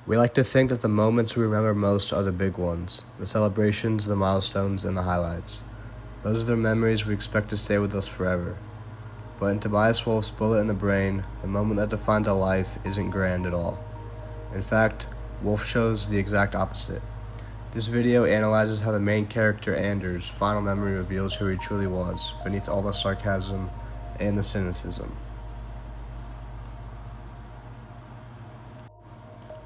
We like to think that the moments we remember most are the big ones, the celebrations, the milestones, and the highlights. Those are the memories we expect to stay with us forever. But in Tobias Wolff's Bullet in the Brain, the moment that defines a life isn't grand at all. In fact, Wolff shows the exact opposite. This video analyzes how the main character Anders' final memory reveals who he truly was, beneath all the sarcasm and the cynicism.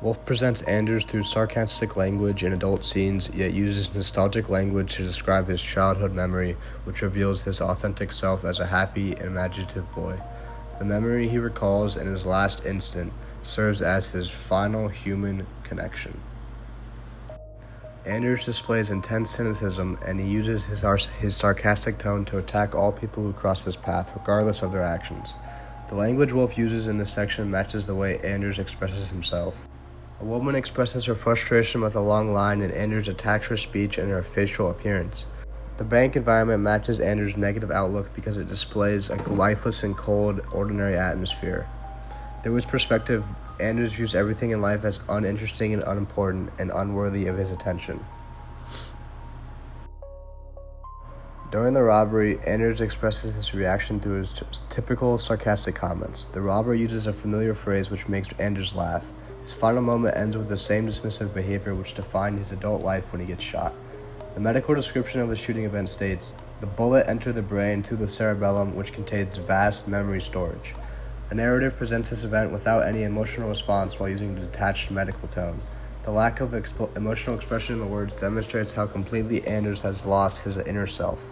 Wolff presents Anders through sarcastic language in adult scenes, yet uses nostalgic language to describe his childhood memory, which reveals his authentic self as a happy and imaginative boy. The memory he recalls in his last instant serves as his final human connection. Anders displays intense cynicism, and he uses his sarcastic tone to attack all people who cross his path, regardless of their actions. The language Wolff uses in this section matches the way Anders expresses himself. A woman expresses her frustration with a long line, and Anders attacks her speech and her facial appearance. The bank environment matches Anders' negative outlook because it displays a lifeless and cold, ordinary atmosphere. Through his perspective, Anders views everything in life as uninteresting and unimportant and unworthy of his attention. During the robbery, Anders expresses his reaction through his typical sarcastic comments. The robber uses a familiar phrase which makes Anders laugh. His final moment ends with the same dismissive behavior which defined his adult life when he gets shot. The medical description of the shooting event states, "The bullet entered the brain through the cerebellum, which contains vast memory storage." The narrative presents this event without any emotional response while using a detached medical tone. The lack of emotional expression in the words demonstrates how completely Anders has lost his inner self.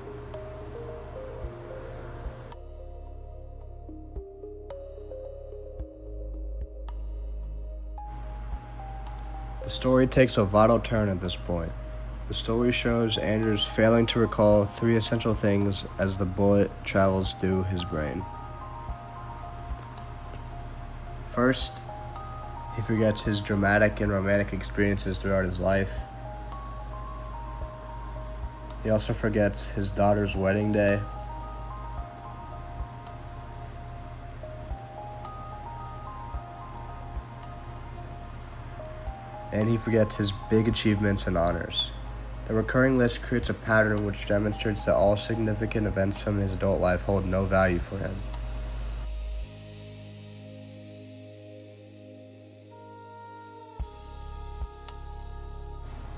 The story takes a vital turn at this point. The story shows Anders failing to recall three essential things as the bullet travels through his brain. First, he forgets his dramatic and romantic experiences throughout his life. He also forgets his daughter's wedding day. And he forgets his big achievements and honors. The recurring list creates a pattern which demonstrates that all significant events from his adult life hold no value for him.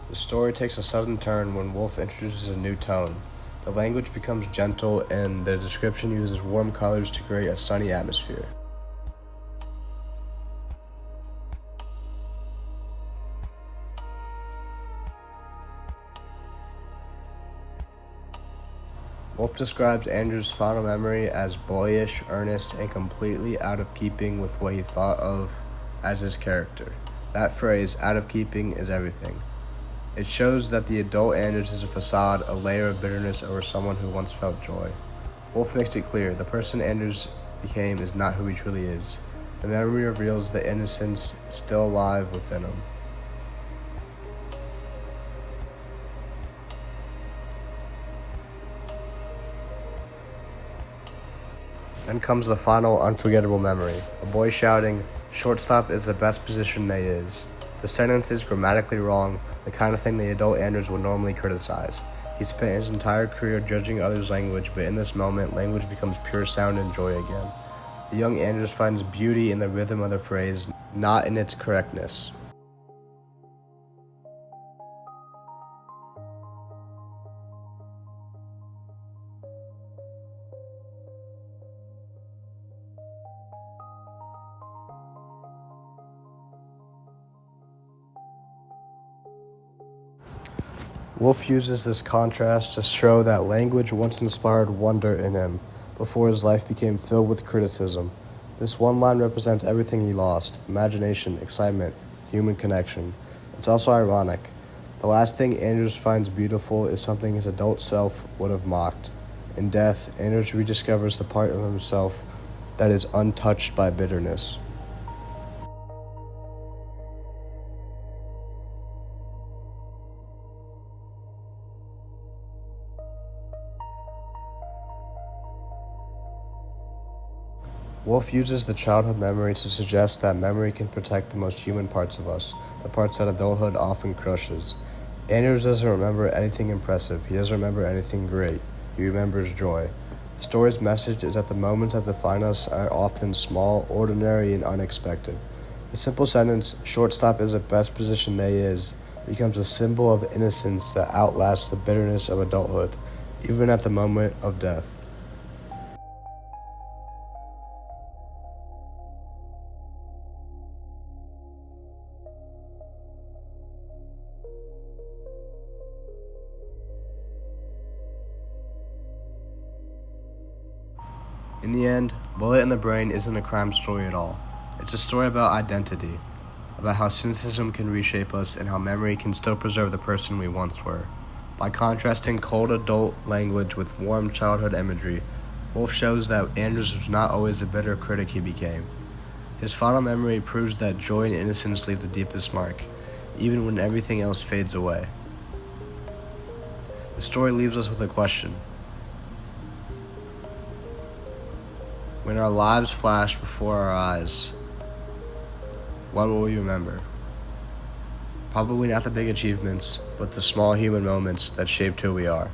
The story takes a sudden turn when Wolff introduces a new tone. The language becomes gentle, and the description uses warm colors to create a sunny atmosphere. Wolff describes Anders' final memory as boyish, earnest, and completely out of keeping with what he thought of as his character. That phrase, "out of keeping," is everything. It shows that the adult Anders is a facade, a layer of bitterness over someone who once felt joy. Wolff makes it clear the person Anders became is not who he truly is. The memory reveals the innocence still alive within him. Then comes the final unforgettable memory. A boy shouting, "Shortstop is the best position they is." The sentence is grammatically wrong, the kind of thing the adult Anders would normally criticize. He spent his entire career judging others' language, but in this moment, language becomes pure sound and joy again. The young Anders finds beauty in the rhythm of the phrase, not in its correctness. Wolff uses this contrast to show that language once inspired wonder in him, before his life became filled with criticism. This one line represents everything he lost: imagination, excitement, human connection. It's also ironic. The last thing Anders finds beautiful is something his adult self would have mocked. In death, Anders rediscovers the part of himself that is untouched by bitterness. Wolf uses the childhood memory to suggest that memory can protect the most human parts of us, the parts that adulthood often crushes. Anders doesn't remember anything impressive. He doesn't remember anything great. He remembers joy. The story's message is that the moments that define us are often small, ordinary, and unexpected. The simple sentence, "Shortstop is the best position they is," becomes a symbol of innocence that outlasts the bitterness of adulthood, even at the moment of death. In the end, Bullet in the Brain isn't a crime story at all. It's a story about identity, about how cynicism can reshape us and how memory can still preserve the person we once were. By contrasting cold adult language with warm childhood imagery, Wolf shows that Anders was not always the bitter critic he became. His final memory proves that joy and innocence leave the deepest mark, even when everything else fades away. The story leaves us with a question. When our lives flash before our eyes, what will we remember? Probably not the big achievements, but the small human moments that shaped who we are.